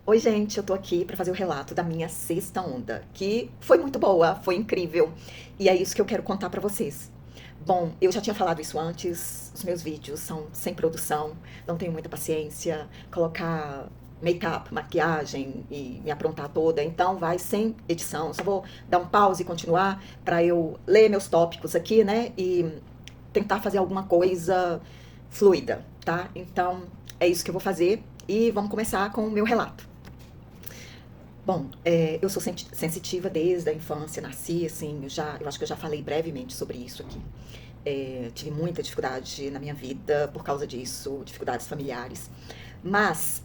Oi, gente, eu tô aqui para fazer o relato da minha sexta onda, que foi muito boa, foi incrível. E é isso que eu quero contar para vocês. Bom, eu já tinha falado isso antes, os meus vídeos são sem produção, não tenho muita paciência, colocar make-up, maquiagem e me aprontar toda, então vai sem edição. Só vou dar um pause e continuar para eu ler meus tópicos aqui, né? E tentar fazer alguma coisa fluida, tá? Então é isso que eu vou fazer e vamos começar com o meu relato. Bom, eu sou sensitiva desde a infância, nasci assim, eu acho que eu já falei brevemente sobre isso aqui. Tive muita dificuldade na minha vida por causa disso, dificuldades familiares. Mas,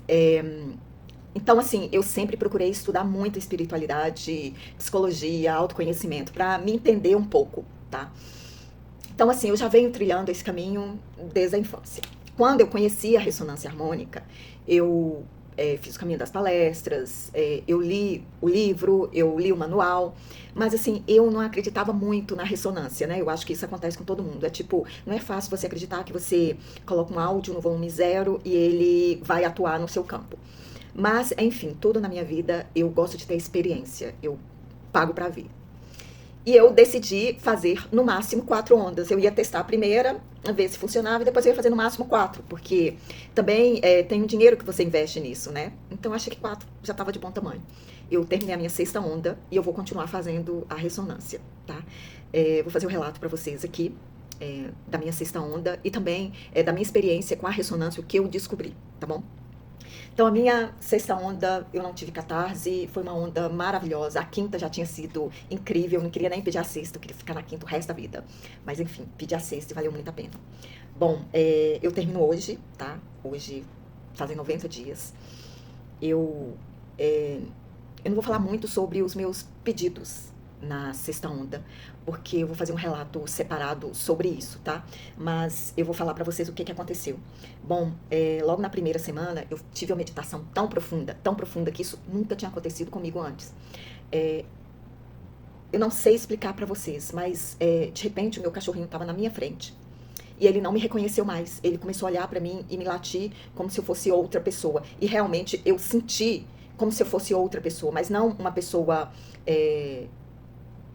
então assim, eu sempre procurei estudar muito espiritualidade, psicologia, autoconhecimento, para me entender um pouco, tá? Então assim, eu já venho trilhando esse caminho desde a infância. Quando eu conheci a ressonância harmônica, eu fiz o caminho das palestras, eu li o livro, eu li o manual, mas assim, eu não acreditava muito na ressonância, né? Eu acho que isso acontece com todo mundo. É tipo, não é fácil você acreditar que você coloca um áudio no volume zero e ele vai atuar no seu campo. Mas, enfim, tudo na minha vida eu gosto de ter experiência, eu pago pra ver. E eu decidi fazer no máximo 4 ondas. Eu ia testar a primeira, ver se funcionava, e depois eu ia fazer no máximo 4, porque também tem um dinheiro que você investe nisso, né? Então eu achei que 4 já estava de bom tamanho. Eu terminei a minha sexta onda e eu vou continuar fazendo a ressonância, tá? Vou fazer um relato para vocês aqui da minha sexta onda e também da minha experiência com a ressonância, o que eu descobri, tá bom? Então, a minha sexta onda, eu não tive catarse, foi uma onda maravilhosa. A quinta já tinha sido incrível, eu não queria nem pedir a sexta, eu queria ficar na quinta o resto da vida. Mas, enfim, pedi a sexta e valeu muito a pena. Bom, eu termino hoje, tá? Hoje fazem 90 dias. Eu, é, eu não vou falar muito sobre os meus pedidos na sexta onda, porque eu vou fazer um relato separado sobre isso, tá? Mas eu vou falar pra vocês o que aconteceu. Bom, logo na primeira semana eu tive uma meditação tão profunda que isso nunca tinha acontecido comigo antes. É, eu não sei explicar pra vocês, mas de repente o meu cachorrinho estava na minha frente. E ele não me reconheceu mais. Ele começou a olhar pra mim e me latir como se eu fosse outra pessoa. E realmente eu senti como se eu fosse outra pessoa, mas não uma pessoa é,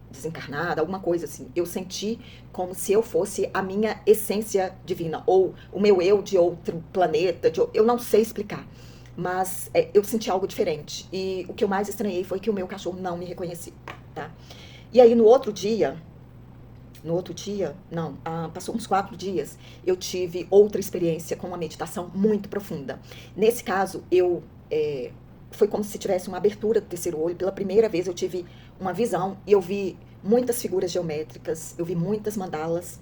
desencarnada, alguma coisa assim. Eu senti como se eu fosse a minha essência divina, ou o meu eu de outro planeta, eu não sei explicar. Mas eu senti algo diferente. E o que eu mais estranhei foi que o meu cachorro não me reconhecia, tá? E aí no outro dia, não, passou uns 4 dias, eu tive outra experiência com uma meditação muito profunda. Nesse caso, foi como se tivesse uma abertura do terceiro olho. Pela primeira vez eu tive uma visão e eu vi muitas figuras geométricas, eu vi muitas mandalas,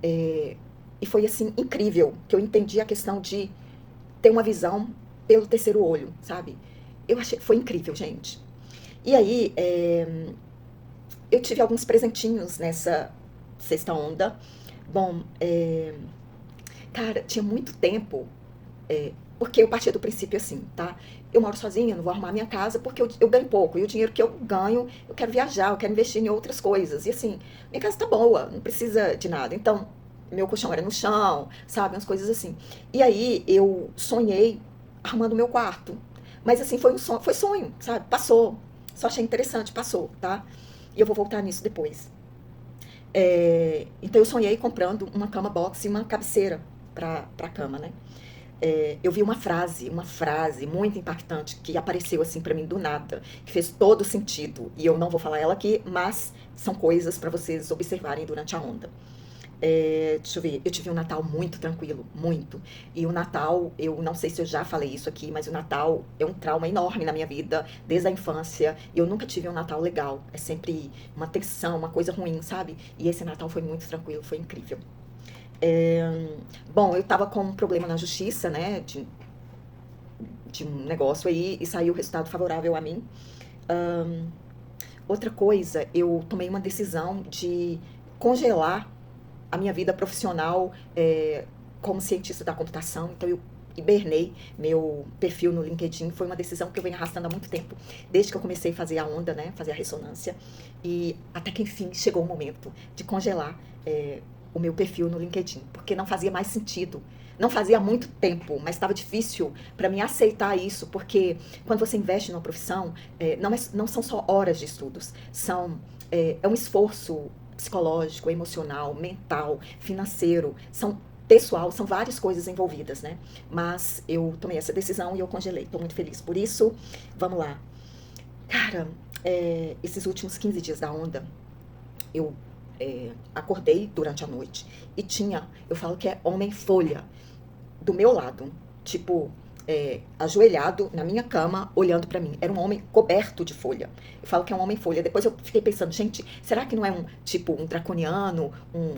é, e foi assim incrível que eu entendi a questão de ter uma visão pelo terceiro olho, sabe? Eu achei, foi incrível, gente. E aí, eu tive alguns presentinhos nessa sexta onda. Bom, cara, tinha muito tempo, porque eu partia do princípio assim, tá? Eu moro sozinha, não vou arrumar minha casa porque eu ganho pouco. E o dinheiro que eu ganho, eu quero viajar, eu quero investir em outras coisas. E assim, minha casa tá boa, não precisa de nada. Então, meu colchão era no chão, sabe? Umas coisas assim. E aí, eu sonhei arrumando o meu quarto. Mas assim, foi sonho, sabe? Passou. Só achei interessante, passou, tá? E eu vou voltar nisso depois. Então eu sonhei comprando uma cama box e uma cabeceira pra cama, né? Eu vi uma frase muito impactante que apareceu assim pra mim do nada, que fez todo sentido. E eu não vou falar ela aqui, mas são coisas pra vocês observarem durante a onda. Deixa eu ver, eu tive um Natal muito tranquilo, muito. E o Natal, eu não sei se eu já falei isso aqui, mas o Natal é um trauma enorme na minha vida, desde a infância. E eu nunca tive um Natal legal. É sempre uma tensão, uma coisa ruim, sabe? E esse Natal foi muito tranquilo, foi incrível. É, bom, eu tava com um problema na justiça, né? De um negócio aí, e saiu o resultado favorável a mim. Ahn, Outra coisa, eu tomei uma decisão de congelar a minha vida profissional como cientista da computação. Então, eu hibernei meu perfil no LinkedIn. Foi uma decisão que eu venho arrastando há muito tempo, desde que eu comecei a fazer a onda, né? Fazer a ressonância. E até que, enfim, chegou o momento de congelar o meu perfil no LinkedIn, porque não fazia mais sentido não fazia muito tempo, mas estava difícil para mim aceitar isso, porque quando você investe numa profissão, não são só horas de estudos, é um esforço psicológico, emocional, mental, financeiro, pessoal, são várias coisas envolvidas, né? Mas eu tomei essa decisão e eu congelei. Tô muito feliz por isso. Vamos lá. Cara, esses últimos 15 dias da onda, eu acordei durante a noite e eu falo que é homem-folha do meu lado, tipo, ajoelhado na minha cama, olhando pra mim. Era um homem coberto de folha. Eu falo que é um homem-folha. Depois eu fiquei pensando, gente, será que não é um draconiano,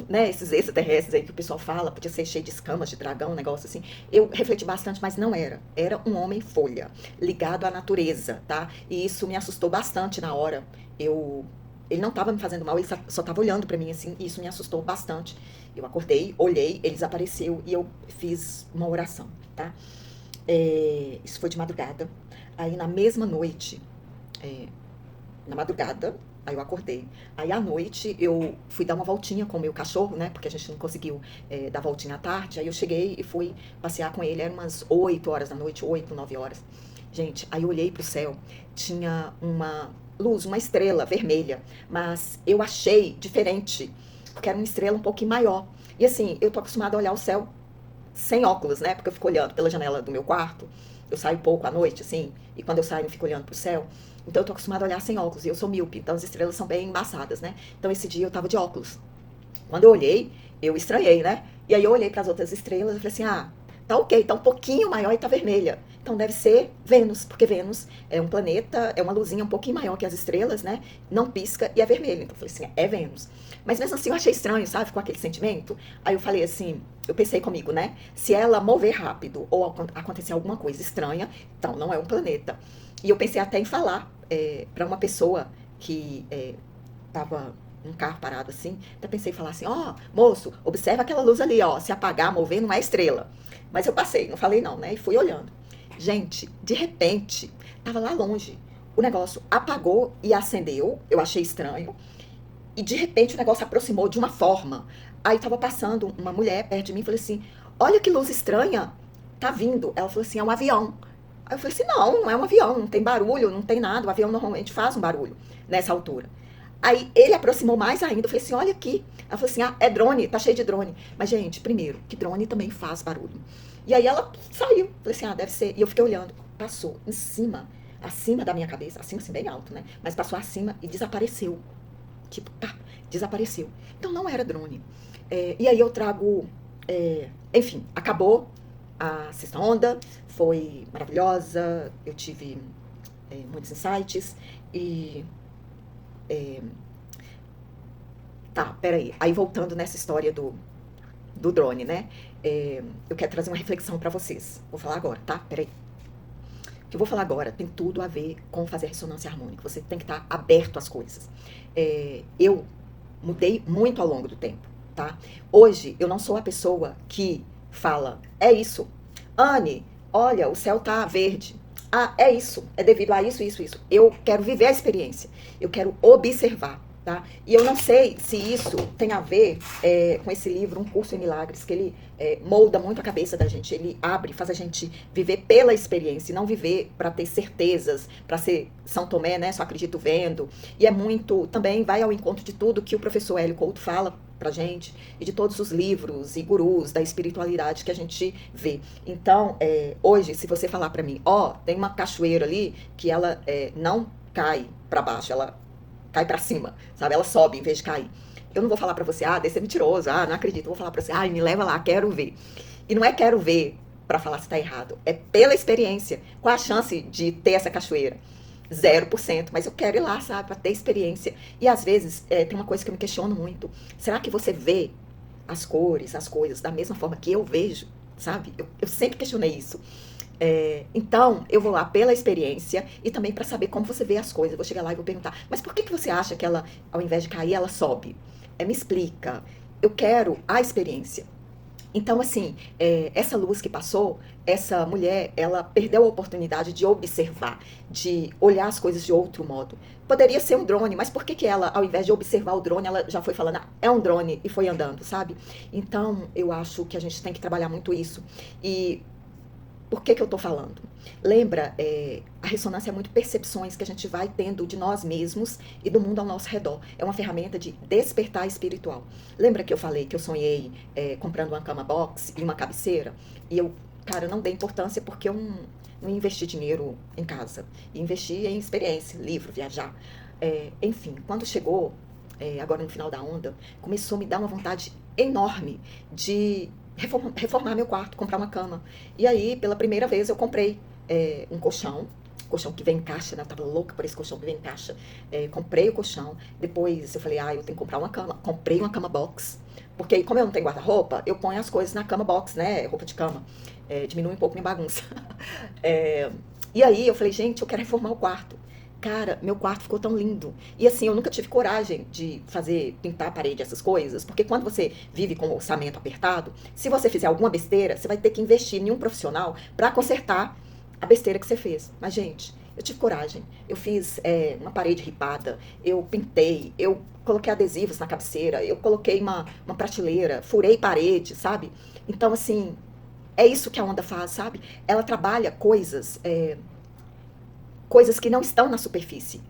né, esses extraterrestres aí que o pessoal fala, podia ser cheio de escamas, de dragão, um negócio assim. Eu refleti bastante, mas não era. Era um homem-folha, ligado à natureza, tá? E isso me assustou bastante na hora. Ele não estava me fazendo mal, ele só estava olhando pra mim assim, e isso me assustou bastante. Eu acordei, olhei, ele desapareceu e eu fiz uma oração, tá? Isso foi de madrugada. Aí na mesma noite, na madrugada, aí eu acordei. Aí à noite eu fui dar uma voltinha com o meu cachorro, né? Porque a gente não conseguiu dar voltinha à tarde. Aí eu cheguei e fui passear com ele. Eram umas 8 horas da noite, 8, 9 horas. Gente, aí eu olhei pro céu, tinha uma luz, uma estrela vermelha, mas eu achei diferente, porque era uma estrela um pouquinho maior. E assim, eu tô acostumada a olhar o céu sem óculos, né? Porque eu fico olhando pela janela do meu quarto. Eu saio pouco à noite, assim, e quando eu saio eu fico olhando pro céu. Então eu tô acostumada a olhar sem óculos, e eu sou míope, então as estrelas são bem embaçadas, né? Então esse dia eu tava de óculos. Quando eu olhei, eu estranhei, né? E aí eu olhei para as outras estrelas e falei assim, tá ok, tá um pouquinho maior e tá vermelha. Então deve ser Vênus, porque Vênus é um planeta, é uma luzinha um pouquinho maior que as estrelas, né? Não pisca e é vermelho. Então eu falei assim, é Vênus. Mas mesmo assim eu achei estranho, sabe? Com aquele sentimento. Aí eu falei assim, eu pensei comigo, né? Se ela mover rápido ou acontecer alguma coisa estranha, então não é um planeta. E eu pensei até em falar para uma pessoa que tava num carro parado assim, até pensei em falar assim, moço, observa aquela luz ali, se apagar, mover, não é estrela. Mas eu passei, não falei não, né? E fui olhando. Gente, de repente, tava lá longe. O negócio apagou e acendeu, eu achei estranho. E de repente o negócio aproximou de uma forma. Aí tava passando uma mulher perto de mim e falei assim, olha que luz estranha, tá vindo. Ela falou assim, é um avião. Aí eu falei assim, não é um avião, não tem barulho, não tem nada. O avião normalmente faz um barulho nessa altura. Aí ele aproximou mais ainda, eu falei assim, olha aqui. Ela falou assim, é drone, tá cheio de drone. Mas, gente, primeiro, que drone também faz barulho. E aí ela saiu, falei assim, deve ser. E eu fiquei olhando, passou em cima, acima da minha cabeça, acima assim, bem alto, né? Mas passou acima e desapareceu. Tipo, pá, desapareceu. Então não era drone. E aí eu trago, enfim, acabou a sexta onda, foi maravilhosa, eu tive muitos insights e... Tá, peraí. Aí voltando nessa história do drone, né? Eu quero trazer uma reflexão pra vocês. Vou falar agora, tá? Peraí. O que eu vou falar agora tem tudo a ver com fazer ressonância harmônica. Você tem que estar aberto às coisas. Eu mudei muito ao longo do tempo, tá? Hoje, eu não sou a pessoa que fala, é isso. Anne, olha, o céu tá verde. É isso, é devido a isso, isso, isso. Eu quero viver a experiência, eu quero observar, tá? E eu não sei se isso tem a ver com esse livro, Um Curso em Milagres, que ele molda muito a cabeça da gente, ele abre, faz a gente viver pela experiência, e não viver para ter certezas, para ser São Tomé, né? Só acredito vendo. E é muito, também vai ao encontro de tudo que o professor Hélio Couto fala pra gente, e de todos os livros e gurus da espiritualidade que a gente vê. Então, hoje, se você falar pra mim, tem uma cachoeira ali que ela não cai pra baixo, ela cai pra cima, sabe? Ela sobe em vez de cair. Eu não vou falar pra você, desse é mentiroso, não acredito. Eu vou falar pra você, me leva lá, quero ver. E não é quero ver pra falar se tá errado, é pela experiência. Qual a chance de ter essa cachoeira? 0%, mas eu quero ir lá, sabe, pra ter experiência. E às vezes, tem uma coisa que eu me questiono muito. Será que você vê as cores, as coisas, da mesma forma que eu vejo, sabe? Eu sempre questionei isso. Então, eu vou lá pela experiência e também pra saber como você vê as coisas. Eu vou chegar lá e vou perguntar, mas por que você acha que ela, ao invés de cair, ela sobe? Me explica. Eu quero a experiência. Então, assim, essa luz que passou, essa mulher, ela perdeu a oportunidade de observar, de olhar as coisas de outro modo. Poderia ser um drone, mas por que que ela, ao invés de observar o drone, ela já foi falando, "Ah, é um drone", e foi andando, sabe? Então, eu acho que a gente tem que trabalhar muito isso. E por que que eu tô falando? Lembra, a ressonância é muito percepções que a gente vai tendo de nós mesmos e do mundo ao nosso redor. É uma ferramenta de despertar espiritual. Lembra que eu falei que eu sonhei comprando uma cama box e uma cabeceira? E eu, cara, não dei importância porque eu não investi dinheiro em casa. Investi em experiência, livro, viajar. Enfim, quando chegou, agora no final da onda, começou a me dar uma vontade enorme de reformar meu quarto, comprar uma cama. E aí, pela primeira vez, eu comprei um colchão que vem em caixa, né? Eu tava louca por esse colchão que vem em caixa. Comprei o colchão, depois eu falei, eu tenho que comprar uma cama. Comprei uma cama box, porque aí, como eu não tenho guarda-roupa, eu ponho as coisas na cama box, né? Roupa de cama. Diminui um pouco minha bagunça. E aí eu falei, gente, eu quero reformar o quarto. Cara, meu quarto ficou tão lindo. E assim, eu nunca tive coragem de pintar a parede, essas coisas, porque quando você vive com o orçamento apertado, se você fizer alguma besteira, você vai ter que investir em um profissional para consertar a besteira que você fez. Mas, gente, eu tive coragem. Eu fiz uma parede ripada, eu pintei, eu coloquei adesivos na cabeceira, eu coloquei uma prateleira, furei parede, sabe? Então, assim, é isso que a onda faz, sabe? Ela trabalha coisas que não estão na superfície.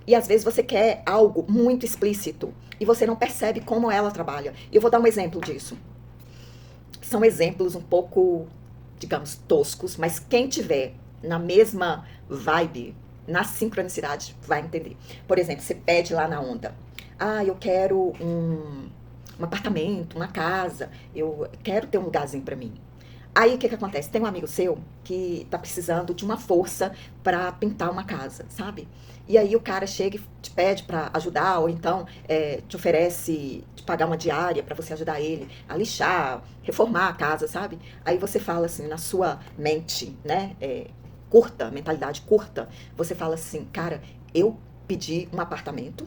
E às vezes você quer algo muito explícito e você não percebe como ela trabalha. E eu vou dar um exemplo disso. São exemplos um pouco, digamos, toscos, mas quem tiver na mesma vibe, na sincronicidade, vai entender. Por exemplo, você pede lá na onda: eu quero um apartamento, uma casa, eu quero ter um lugarzinho para mim. Aí o que que acontece? Tem um amigo seu que tá precisando de uma força para pintar uma casa, sabe? E aí o cara chega e te pede para ajudar, ou então te oferece de pagar uma diária para você ajudar ele a lixar, reformar a casa, sabe? Aí você fala assim, na sua mente, né? Curta, mentalidade curta, você fala assim, cara, eu pedi um apartamento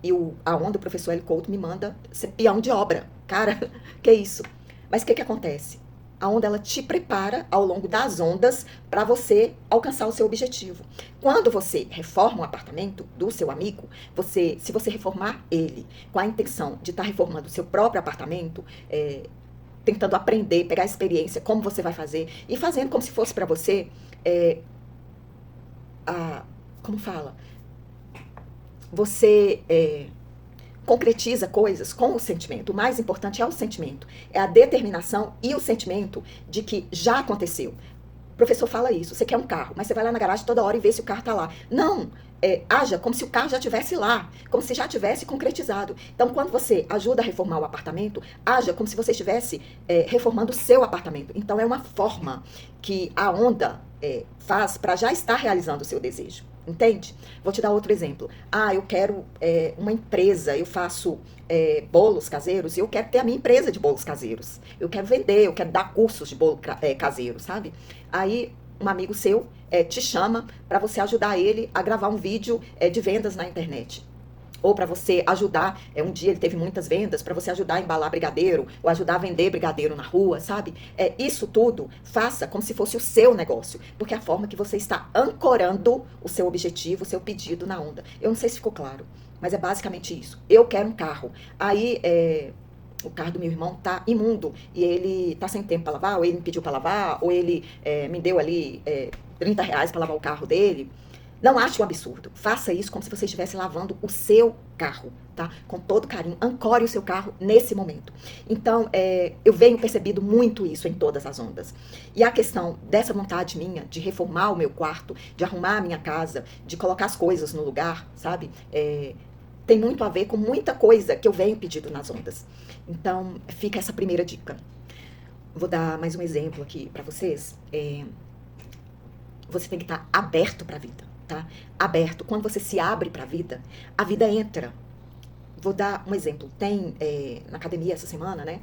e a onda, o professor L. Couto me manda ser peão de obra. Cara, que isso? Mas o que que acontece? A onda, ela te prepara ao longo das ondas para você alcançar o seu objetivo. Quando você reforma um apartamento do seu amigo, se você reformar ele com a intenção de estar reformando o seu próprio apartamento, tentando aprender, pegar a experiência, como você vai fazer, e fazendo como se fosse para você, como fala? Você concretiza coisas com o sentimento. O mais importante é o sentimento. É a determinação e o sentimento de que já aconteceu. O professor fala isso. Você quer um carro, mas você vai lá na garagem toda hora e vê se o carro está lá. Não. Haja como se o carro já estivesse lá, como se já tivesse concretizado. Então, quando você ajuda a reformar o apartamento, haja como se você estivesse reformando o seu apartamento. Então, é uma forma que a onda faz para já estar realizando o seu desejo. Entende? Vou te dar outro exemplo. Eu quero uma empresa, eu faço bolos caseiros e eu quero ter a minha empresa de bolos caseiros. Eu quero vender, eu quero dar cursos de bolo caseiro, sabe? Aí um amigo seu te chama para você ajudar ele a gravar um vídeo de vendas na internet. Ou para você ajudar, um dia ele teve muitas vendas, para você ajudar a embalar brigadeiro, ou ajudar a vender brigadeiro na rua, sabe? Isso tudo, faça como se fosse o seu negócio, porque é a forma que você está ancorando o seu objetivo, o seu pedido na onda. Eu não sei se ficou claro, mas é basicamente isso. Eu quero um carro. Aí, o carro do meu irmão tá imundo, e ele tá sem tempo para lavar, ou ele me pediu para lavar, ou ele me deu ali R$ 30 para lavar o carro dele. Não ache um absurdo. Faça isso como se você estivesse lavando o seu carro, tá? Com todo carinho. Ancore o seu carro nesse momento. Então, eu venho percebido muito isso em todas as ondas. E a questão dessa vontade minha de reformar o meu quarto, de arrumar a minha casa, de colocar as coisas no lugar, sabe? Tem muito a ver com muita coisa que eu venho pedindo nas ondas. Então, fica essa primeira dica. Vou dar mais um exemplo aqui para vocês. Você tem que estar aberto para a vida. Tá? Aberto. Quando você se abre para a vida entra. Vou dar um exemplo. Tem na academia essa semana, né?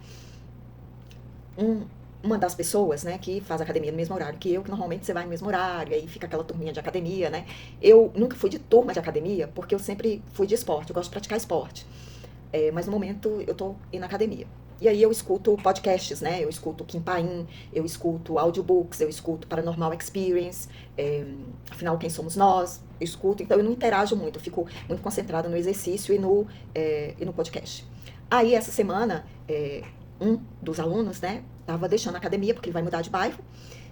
Uma das pessoas, né, que faz academia no mesmo horário que eu, que normalmente você vai no mesmo horário, aí fica aquela turminha de academia, né? Eu nunca fui de turma de academia, porque eu sempre fui de esporte, eu gosto de praticar esporte. Mas no momento eu tô indo na academia. E aí eu escuto podcasts, né? Eu escuto Kim Paim, eu escuto audiobooks, eu escuto Paranormal Experience, afinal, quem somos nós? Eu escuto, então eu não interajo muito, eu fico muito concentrada no exercício e no podcast. Aí, essa semana, um dos alunos, né, estava deixando a academia, porque ele vai mudar de bairro,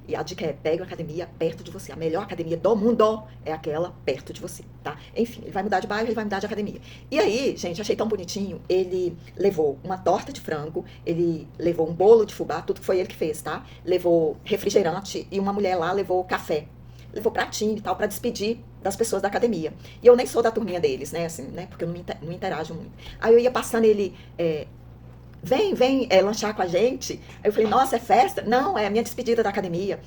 e a dica é, pega uma academia perto de você. A melhor academia do mundo é aquela perto de você, tá? Enfim, ele vai mudar de bairro, ele vai mudar de academia. E aí, gente, achei tão bonitinho. Ele levou uma torta de frango, ele levou um bolo de fubá, tudo foi ele que fez, tá? Levou refrigerante e uma mulher lá levou café. Levou pratinho e tal, pra despedir das pessoas da academia. E eu nem sou da turminha deles, né, assim, né? Porque eu não interajo muito. Aí eu ia passando ele... vem lanchar com a gente. Aí eu falei, nossa, é festa? Não, é a minha despedida da academia.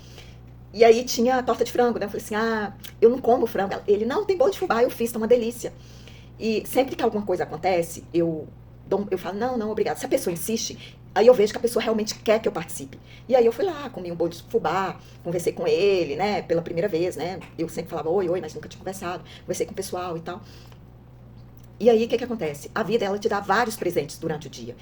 E aí tinha torta de frango, né? Eu falei assim, eu não como frango. Ele, não, tem bolo de fubá, eu fiz, tá uma delícia. E sempre que alguma coisa acontece, eu falo, não, obrigado. Se a pessoa insiste, aí eu vejo que a pessoa realmente quer que eu participe. E aí eu fui lá, comi um bolo de fubá, conversei com ele, né, pela primeira vez, né? Eu sempre falava, oi, mas nunca tinha conversado. Conversei com o pessoal e tal. E aí, o que acontece? A vida, ela te dá vários presentes durante o dia.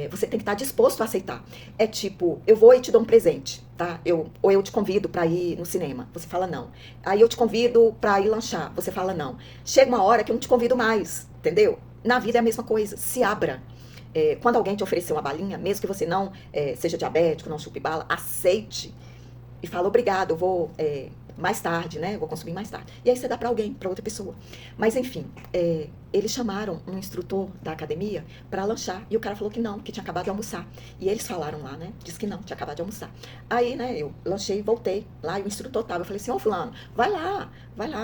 Você tem que estar disposto a aceitar. É tipo, eu vou e te dou um presente, tá? Ou eu te convido para ir no cinema. Você fala não. Aí eu te convido para ir lanchar. Você fala não. Chega uma hora que eu não te convido mais, entendeu? Na vida é a mesma coisa. Se abra. Quando alguém te oferecer uma balinha, mesmo que você não seja diabético, não chupe bala, aceite. E fala, obrigado, eu vou mais tarde, né? Eu vou consumir mais tarde. E aí você dá pra alguém, pra outra pessoa. Mas enfim, eles chamaram um instrutor da academia pra lanchar. E o cara falou que não, que tinha acabado de almoçar. E eles falaram lá, né? Disse que não, tinha acabado de almoçar. Aí, né, eu lanchei e voltei lá. E o instrutor tava. Eu falei assim, fulano, vai lá,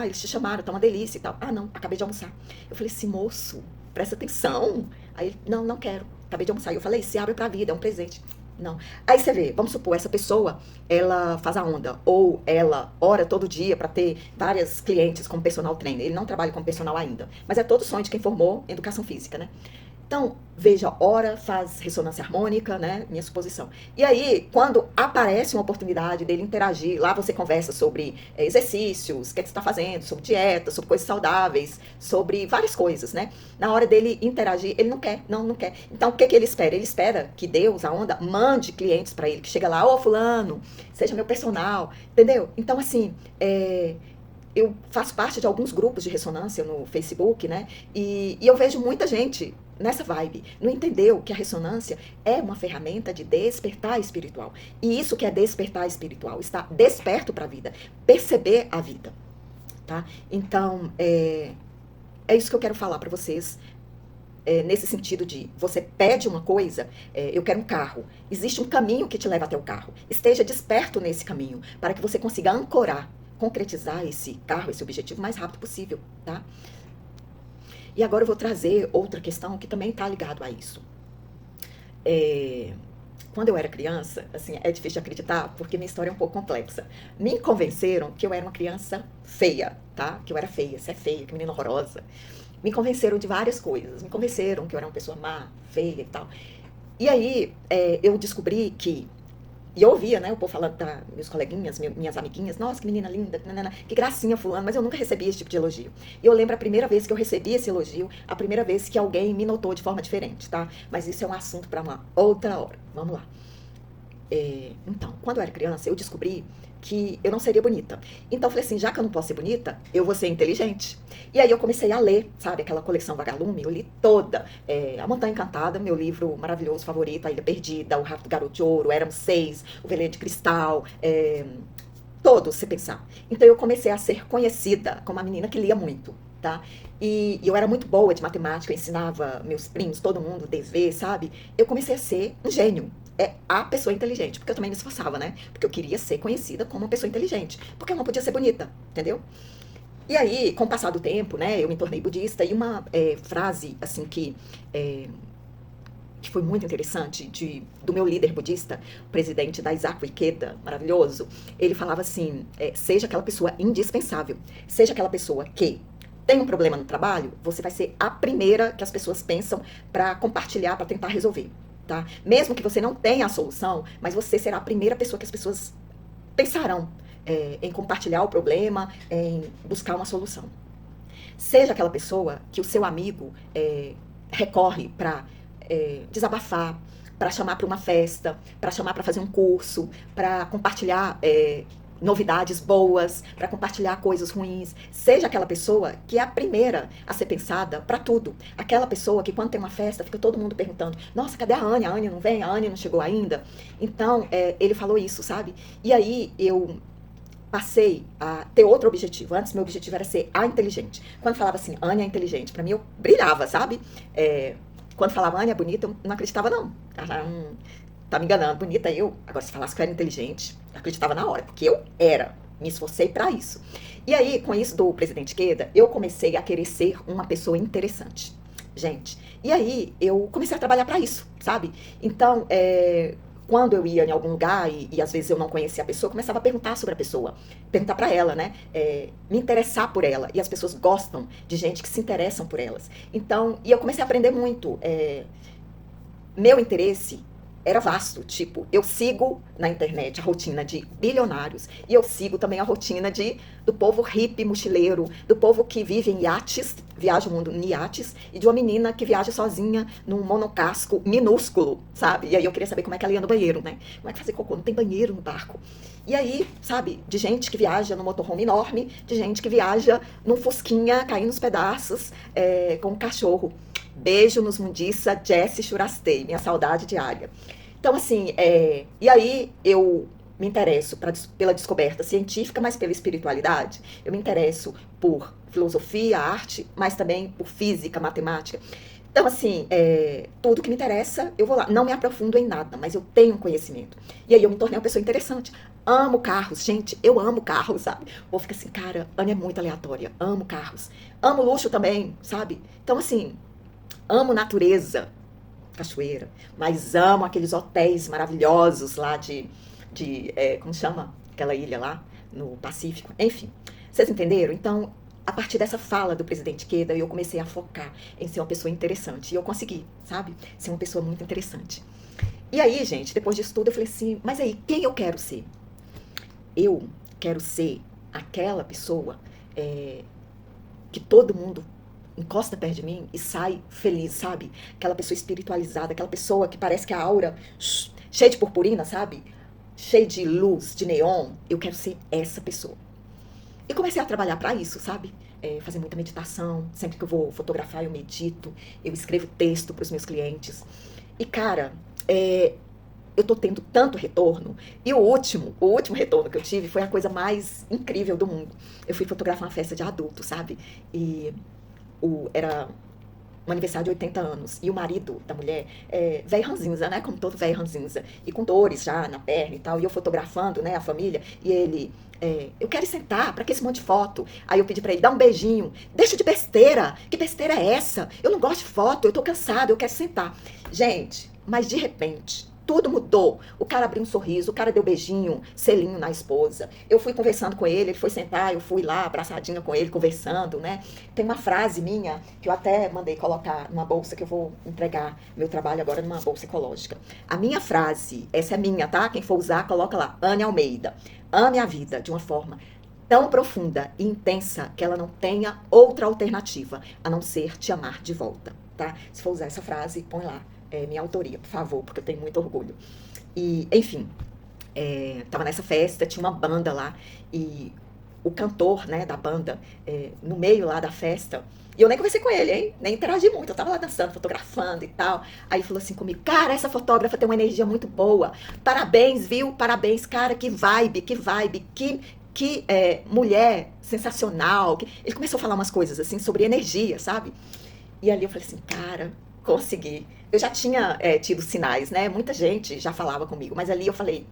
eles te chamaram, tá uma delícia e tal. Ah, não, acabei de almoçar. Eu falei assim, moço, presta atenção. Aí ele, não quero, acabei de almoçar. E eu falei, se abre pra vida, é um presente. Não. Aí você vê, vamos supor, essa pessoa, ela faz a onda, ou ela ora todo dia para ter várias clientes como personal trainer. Ele não trabalha como personal ainda, mas é todo sonho de quem formou em educação física, né? Então, veja, ora faz ressonância harmônica, né? Minha suposição. E aí, quando aparece uma oportunidade dele interagir, lá você conversa sobre exercícios, o que é que você está fazendo, sobre dieta, sobre coisas saudáveis, sobre várias coisas, né? Na hora dele interagir, ele não quer. Então, o que ele espera? Ele espera que Deus, a onda, mande clientes para ele, que chega lá, fulano, seja meu personal, entendeu? Então, assim, eu faço parte de alguns grupos de ressonância no Facebook, né? E eu vejo muita gente nessa vibe, não entendeu que a ressonância é uma ferramenta de despertar espiritual. E isso que é despertar espiritual, estar desperto para a vida, perceber a vida, tá? Então, é isso que eu quero falar para vocês, nesse sentido de você pede uma coisa, eu quero um carro. Existe um caminho que te leva até o carro. Esteja desperto nesse caminho, para que você consiga ancorar, concretizar esse carro, esse objetivo o mais rápido possível, tá? E agora eu vou trazer outra questão que também está ligado a isso. Quando eu era criança, assim, é difícil de acreditar, porque minha história é um pouco complexa. Me convenceram que eu era uma criança feia, tá? Que eu era feia, você é feia, que menina horrorosa. Me convenceram de várias coisas. Me convenceram que eu era uma pessoa má, feia e tal. E aí, eu descobri que... E eu ouvia, né, o povo falando, meus coleguinhas, minhas amiguinhas, nossa, que menina linda, que gracinha fulano, mas eu nunca recebi esse tipo de elogio. E eu lembro a primeira vez que eu recebi esse elogio, a primeira vez que alguém me notou de forma diferente, tá? Mas isso é um assunto para uma outra hora. Vamos lá. Então, quando eu era criança, eu descobri que eu não seria bonita. Então eu falei assim, já que eu não posso ser bonita, eu vou ser inteligente. E aí eu comecei a ler, sabe, aquela coleção Vagalume, eu li toda. A Montanha Encantada, meu livro maravilhoso, favorito, A Ilha Perdida, O Rápido Garoto de Ouro, Éramos Seis, O Veleiro de Cristal, todos, se pensar. Então eu comecei a ser conhecida como uma menina que lia muito, tá? E eu era muito boa de matemática, eu ensinava meus primos, todo mundo, DV, sabe? Eu comecei a ser um gênio. A pessoa inteligente, porque eu também me esforçava, né? Porque eu queria ser conhecida como uma pessoa inteligente, porque eu não podia ser bonita, entendeu? E aí, com o passar do tempo, né, eu me tornei budista, e uma frase, assim, que foi muito interessante, do meu líder budista, o presidente da Isaac Ikeda, maravilhoso, ele falava assim, seja aquela pessoa indispensável, seja aquela pessoa que tem um problema no trabalho, você vai ser a primeira que as pessoas pensam para compartilhar, para tentar resolver. Tá? Mesmo que você não tenha a solução, mas você será a primeira pessoa que as pessoas pensarão em compartilhar o problema, em buscar uma solução. Seja aquela pessoa que o seu amigo recorre para desabafar, para chamar para uma festa, para chamar para fazer um curso, para compartilhar novidades boas, para compartilhar coisas ruins. Seja aquela pessoa que é a primeira a ser pensada para tudo. Aquela pessoa que quando tem uma festa fica todo mundo perguntando: nossa, cadê a Ania? A Ania não vem? A Ania não chegou ainda? Então, ele falou isso, sabe? E aí eu passei a ter outro objetivo. Antes, meu objetivo era ser a inteligente. Quando falava assim, Ania é inteligente, pra mim eu brilhava, sabe? Quando falava Ania é bonita, eu não acreditava, não. Tá me enganando, bonita eu. Agora, se falasse que eu era inteligente, eu acreditava na hora, porque eu era. Me esforcei pra isso. E aí, com isso do presidente Queda, eu comecei a querer ser uma pessoa interessante. Gente, e aí eu comecei a trabalhar pra isso, sabe? Então, quando eu ia em algum lugar e às vezes eu não conhecia a pessoa, eu começava a perguntar sobre a pessoa, perguntar pra ela, né? Me interessar por ela. E as pessoas gostam de gente que se interessam por elas. Então, e eu comecei a aprender muito. Meu interesse era vasto, tipo, eu sigo na internet a rotina de bilionários e eu sigo também a rotina do povo hippie mochileiro, do povo que vive em iates, viaja o mundo em iates, e de uma menina que viaja sozinha num monocasco minúsculo, sabe? E aí eu queria saber como é que ela ia no banheiro, né? Como é que fazer cocô? Não tem banheiro no barco. E aí, sabe, de gente que viaja num motorhome enorme, de gente que viaja num fusquinha caindo nos pedaços, com um cachorro. Beijo nos mundiça, Jessie Churastei, minha saudade diária. Então, assim, e aí eu me interesso pela descoberta científica, mas pela espiritualidade. Eu me interesso por filosofia, arte, mas também por física, matemática. Então, assim, tudo que me interessa, eu vou lá. Não me aprofundo em nada, mas eu tenho conhecimento. E aí eu me tornei uma pessoa interessante. Amo carros, gente, eu amo carros, sabe? O povo fica assim, cara, Ania é muito aleatória, amo carros. Amo luxo também, sabe? Então, assim, amo natureza, cachoeira, mas amo aqueles hotéis maravilhosos lá como chama? Aquela ilha lá no Pacífico. Enfim, vocês entenderam? Então, a partir dessa fala do presidente Queda, eu comecei a focar em ser uma pessoa interessante. E eu consegui, sabe? Ser uma pessoa muito interessante. E aí, gente, depois disso tudo, eu falei assim, mas aí, quem eu quero ser? Eu quero ser aquela pessoa que todo mundo encosta perto de mim e sai feliz, sabe? Aquela pessoa espiritualizada, aquela pessoa que parece que a aura cheia de purpurina, sabe? Cheia de luz, de neon. Eu quero ser essa pessoa. E comecei a trabalhar pra isso, sabe? Fazer muita meditação. Sempre que eu vou fotografar, eu medito. Eu escrevo texto pros meus clientes. E, cara, eu tô tendo tanto retorno. E o último retorno que eu tive foi a coisa mais incrível do mundo. Eu fui fotografar uma festa de adulto, sabe? E era um aniversário de 80 anos. E o marido da mulher velho ranzinza, né? Como todo velho ranzinza. E com dores já na perna e tal. E eu fotografando, né, a família. E ele, eu quero ir sentar, pra que esse monte de foto? Aí eu pedi pra ele, dá um beijinho. Deixa de besteira. Que besteira é essa? Eu não gosto de foto, eu tô cansada, eu quero sentar. Gente, mas de repente, tudo mudou. O cara abriu um sorriso, o cara deu beijinho, selinho na esposa. Eu fui conversando com ele foi sentar, eu fui lá abraçadinha com ele, conversando, né? Tem uma frase minha que eu até mandei colocar numa bolsa que eu vou entregar meu trabalho agora numa bolsa ecológica. A minha frase, essa é minha, tá? Quem for usar, coloca lá, Ania Almeida. Ame a vida de uma forma tão profunda e intensa que ela não tenha outra alternativa a não ser te amar de volta, tá? Se for usar essa frase, põe lá. Minha autoria, por favor, porque eu tenho muito orgulho. E, enfim, tava nessa festa, tinha uma banda lá, e o cantor, né, da banda, no meio lá da festa, e eu nem conversei com ele, hein, nem interagi muito, eu tava lá dançando, fotografando e tal, aí ele falou assim comigo, cara, essa fotógrafa tem uma energia muito boa, parabéns, viu, parabéns, cara, que vibe, que mulher sensacional. Ele começou a falar umas coisas, assim, sobre energia, sabe? E ali eu falei assim, cara, consegui. Eu já tinha tido sinais, né? Muita gente já falava comigo, mas ali eu falei,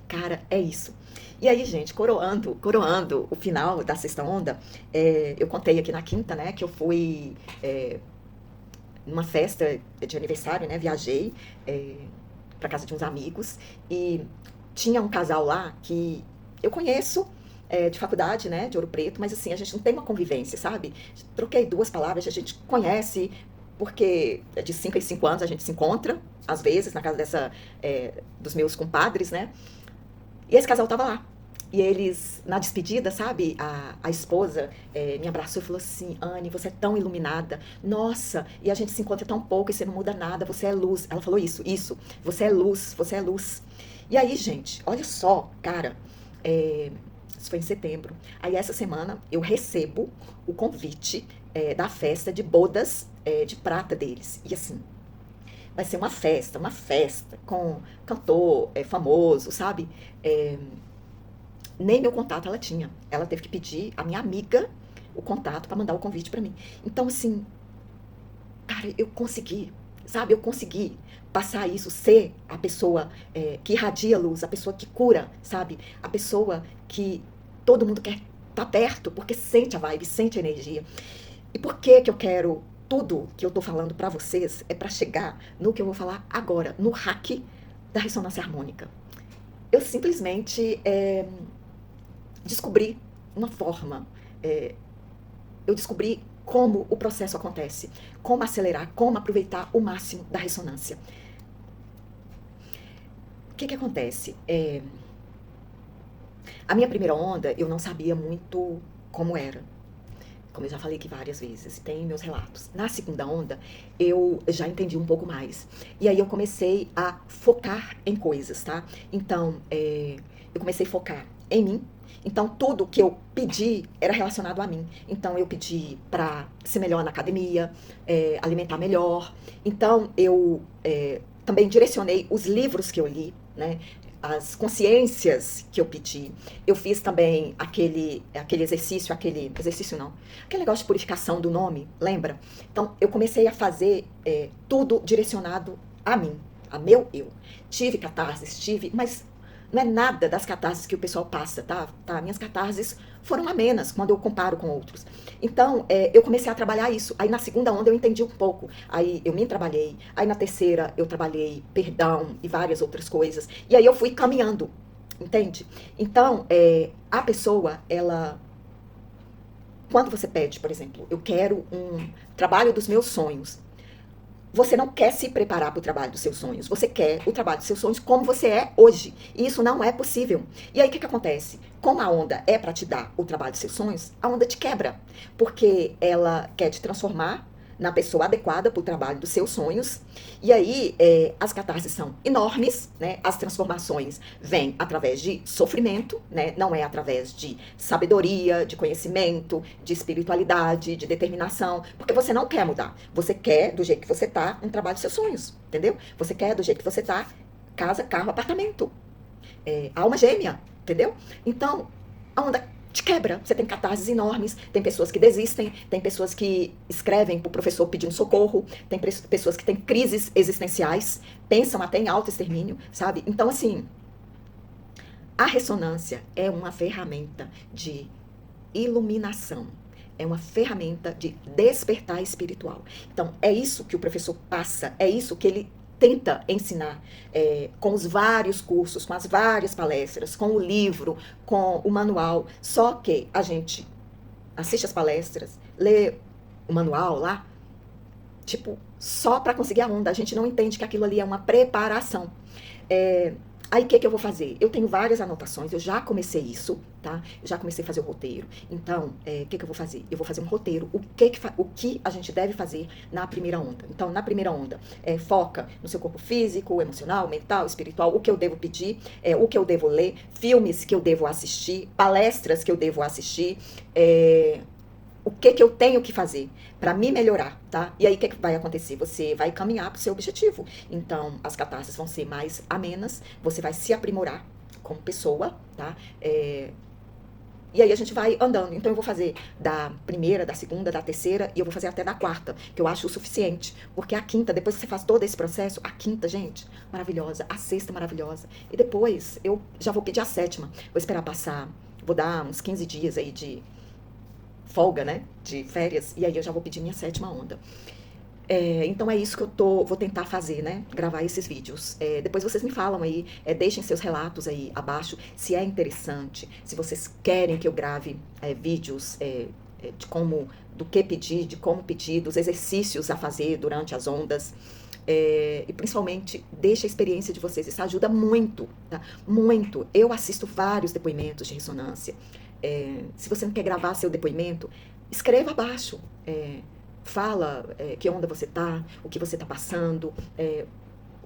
cara, é isso. E aí, gente, coroando o final da sexta onda, eu contei aqui na quinta, né, que eu fui numa festa de aniversário, né? Viajei pra casa de uns amigos e tinha um casal lá que eu conheço de faculdade, né, de Ouro Preto, mas assim, a gente não tem uma convivência, sabe? Troquei 2 palavras, a gente conhece, porque de 5 em 5 anos a gente se encontra, às vezes, na casa dos meus compadres, né? E esse casal tava lá. E eles, na despedida, sabe, a esposa me abraçou e falou assim: Anne, você é tão iluminada, nossa, e a gente se encontra tão pouco e você não muda nada, você é luz. Ela falou isso, você é luz, você é luz. E aí, gente, olha só, cara, isso foi em setembro. Aí essa semana eu recebo o convite da festa de bodas de prata deles. E assim, vai ser uma festa com cantor famoso, sabe? É, nem meu contato ela tinha. Ela teve que pedir a minha amiga o contato para mandar o convite para mim. Então, assim, cara, eu consegui, sabe? Eu consegui passar isso, ser a pessoa que irradia luz, a pessoa que cura, sabe? A pessoa que todo mundo quer estar perto, porque sente a vibe, sente a energia. E por que que eu quero tudo que eu tô falando para vocês é para chegar no que eu vou falar agora, no hack da ressonância harmônica. Eu simplesmente descobri uma forma, é, eu descobri como o processo acontece, como acelerar, como aproveitar o máximo da ressonância. O que que acontece? A minha primeira onda, eu não sabia muito como era. Como eu já falei aqui várias vezes, tem meus relatos. Na segunda onda, eu já entendi um pouco mais. E aí eu comecei a focar em coisas, tá? Então, eu comecei a focar em mim. Então, tudo que eu pedi era relacionado a mim. Então, eu pedi para ser melhor na academia, alimentar melhor. Então, eu também direcionei os livros que eu li, né? As consciências que eu pedi. Eu fiz também aquele exercício, não, aquele negócio de purificação do nome, lembra? Então, eu comecei a fazer tudo direcionado a mim, a meu eu. Tive catarses, mas não é nada das catarses que o pessoal passa, tá? Minhas catarses foram amenas quando eu comparo com outros. Então, eu comecei a trabalhar isso. Aí na segunda onda eu entendi um pouco. Aí eu me trabalhei. Aí na terceira eu trabalhei perdão e várias outras coisas. E aí eu fui caminhando, entende? Então, a pessoa, ela... Quando você pede, por exemplo, eu quero um trabalho dos meus sonhos. Você não quer se preparar para o trabalho dos seus sonhos. Você quer o trabalho dos seus sonhos como você é hoje. E isso não é possível. E aí o que acontece? Como a onda é para te dar o trabalho dos seus sonhos, a onda te quebra. Porque ela quer te transformar na pessoa adequada para o trabalho dos seus sonhos. E aí as catarses são enormes, né? As transformações vêm através de sofrimento, né? Não é através de sabedoria, de conhecimento, de espiritualidade, de determinação, porque você não quer mudar. Você quer, do jeito que você tá, um trabalho dos seus sonhos, entendeu? Você quer, do jeito que você tá, casa, carro, apartamento. Alma gêmea, entendeu? Então, a onda te quebra. Você tem catarses enormes, tem pessoas que desistem, tem pessoas que escrevem pro professor pedindo socorro, tem pessoas que têm crises existenciais, pensam até em autoextermínio, sabe? Então, assim, a ressonância é uma ferramenta de iluminação. É uma ferramenta de despertar espiritual. Então, é isso que o professor passa, é isso que ele tenta ensinar com os vários cursos, com as várias palestras, com o livro, com o manual. Só que a gente assiste as palestras, lê o manual lá, tipo, só para conseguir a onda. A gente não entende que aquilo ali é uma preparação. Aí o que eu vou fazer? Eu tenho várias anotações, eu já comecei isso, tá? Eu já comecei a fazer o roteiro. Então, o que eu vou fazer? Eu vou fazer um roteiro, o que a gente deve fazer na primeira onda. Então, na primeira onda, foca no seu corpo físico, emocional, mental, espiritual, o que eu devo pedir, o que eu devo ler, filmes que eu devo assistir, palestras que eu devo assistir, o que eu tenho que fazer para me melhorar, tá? E aí o que vai acontecer? Você vai caminhar para o seu objetivo. Então, as catarses vão ser mais amenas, você vai se aprimorar como pessoa, tá? E aí a gente vai andando. Então eu vou fazer da primeira, da segunda, da terceira e eu vou fazer até da quarta, que eu acho o suficiente. Porque a quinta, depois que você faz todo esse processo, a quinta, gente, maravilhosa, a sexta maravilhosa. E depois eu já vou pedir a sétima. Vou esperar passar, vou dar uns 15 dias aí de folga, né, de férias, e aí eu já vou pedir minha sétima onda. Então é isso que eu vou tentar fazer, né, gravar esses vídeos. Depois vocês me falam aí, deixem seus relatos aí abaixo, se é interessante, se vocês querem que eu grave vídeos de como, do que pedir, de como pedir, dos exercícios a fazer durante as ondas. E principalmente, deixa a experiência de vocês. Isso ajuda muito, tá? Muito. Eu assisto vários depoimentos de ressonância. Se você não quer gravar seu depoimento, escreva abaixo. Fala que onda você tá, o que você tá passando,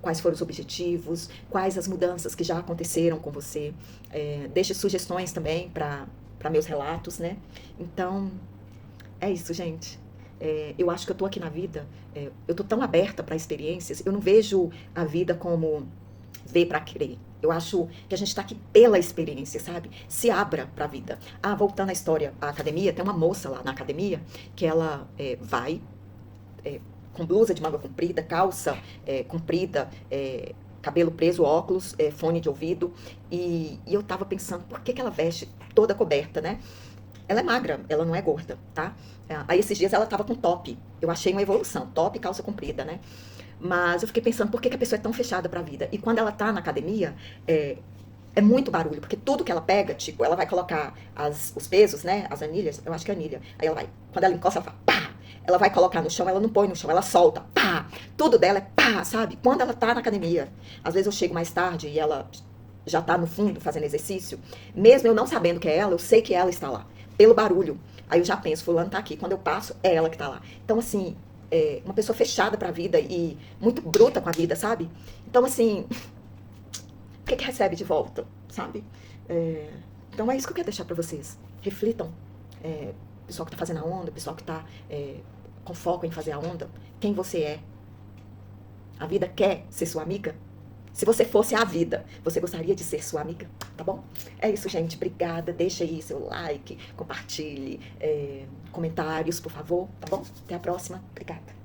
quais foram os objetivos, quais as mudanças que já aconteceram com você. Deixe sugestões também para meus relatos, né? Então, é isso, gente. Eu acho que eu tô aqui na vida, eu tô tão aberta para experiências, eu não vejo a vida como ver para crer. Eu acho que a gente está aqui pela experiência, sabe? Se abra para a vida. Voltando à história, a academia, tem uma moça lá na academia que ela vai com blusa de manga comprida, calça comprida, cabelo preso, óculos, fone de ouvido. E eu tava pensando, por que ela veste toda coberta, né? Ela é magra, ela não é gorda, tá? Aí esses dias ela tava com top. Eu achei uma evolução, top e calça comprida, né? Mas eu fiquei pensando, por que a pessoa é tão fechada pra vida? E quando ela tá na academia, é muito barulho, porque tudo que ela pega, tipo, ela vai colocar os pesos, né? As anilhas, eu acho que é anilha. Aí ela vai, quando ela encosta, ela fala, pá! Ela vai colocar no chão, ela não põe no chão, ela solta, pá! Tudo dela é pá, sabe? Quando ela tá na academia, às vezes eu chego mais tarde e ela já tá no fundo fazendo exercício, mesmo eu não sabendo que é ela, eu sei que ela está lá, pelo barulho. Aí eu já penso, fulano tá aqui, quando eu passo, é ela que tá lá. Então, assim, uma pessoa fechada pra vida e muito bruta com a vida, sabe? Então, assim, o que recebe de volta, sabe? Então é isso que eu quero deixar pra vocês. Reflitam. Pessoal que tá fazendo a onda, pessoal que tá com foco em fazer a onda, quem você é. A vida quer ser sua amiga? Se você fosse a vida, você gostaria de ser sua amiga? Tá bom? É isso, gente. Obrigada. Deixa aí seu like, compartilhe, comentários, por favor. Tá bom? Até a próxima. Obrigada.